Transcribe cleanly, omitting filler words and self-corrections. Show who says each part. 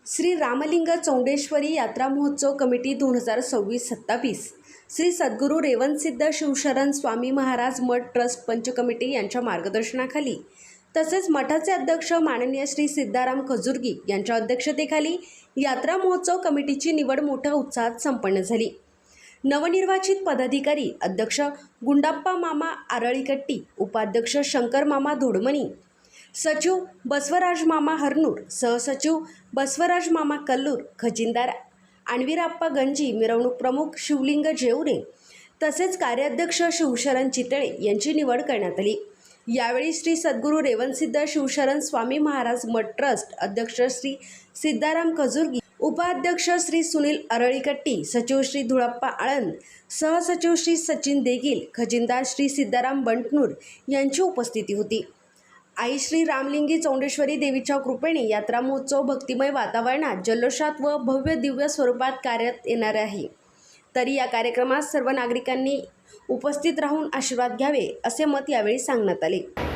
Speaker 1: श्री रामलिंग चौंडेश्वरी यात्रा महोत्सव कमिटी 2026-27 श्री सद्गुरू रेवणसिद्ध शिवशरण स्वामी महाराज मठ ट्रस्ट पंच कमिटी यांच्या मार्गदर्शनाखाली तसेच मठाचे अध्यक्ष माननीय श्री सिद्धाराम खजुर्गी यांच्या अध्यक्षतेखाली यात्रा महोत्सव कमिटीची निवड मोठ्या उत्साहात संपन्न झाली। नवनिर्वाचित पदाधिकारी अध्यक्ष गुंडाप्पा मामा आरळीकट्टी, उपाध्यक्ष शंकर मामा धोडमणी, सचिव बसवराज मामा हरनूर, सहसचिव बसवराज मामा कल्लूर, खजिनदार आणवीराप्पा गंजी, मिरवणूक प्रमुख शिवलिंग जेवरे तसेच कार्याध्यक्ष शिवशरण चितळे यांची निवड करण्यात आली। यावेळी श्री सद्गुरू रेवणसिद्ध शिवशरण स्वामी महाराज मठ ट्रस्ट अध्यक्ष श्री सिद्धाराम खजुर्गी, उपाध्यक्ष श्री सुनील अरळीकट्टी, सचिव श्री धुळप्पा आळंद, सहसचिव श्री सचिन देगील, खजिनदार श्री सिद्धाराम बंटनूर यांची उपस्थिती होती। आई श्री रामलिंगी चौंडेश्वरी देवीच्या कृपेने यात्रा महोत्सव भक्तिमय वातावरणात जल्लोषात व भव्य दिव्य स्वरूपात कार्यरत येणार आहे। तरी या कार्यक्रमात सर्व नागरिकांनी उपस्थित राहून आशीर्वाद घ्यावे असे मत यावेळी सांगण्यात आले।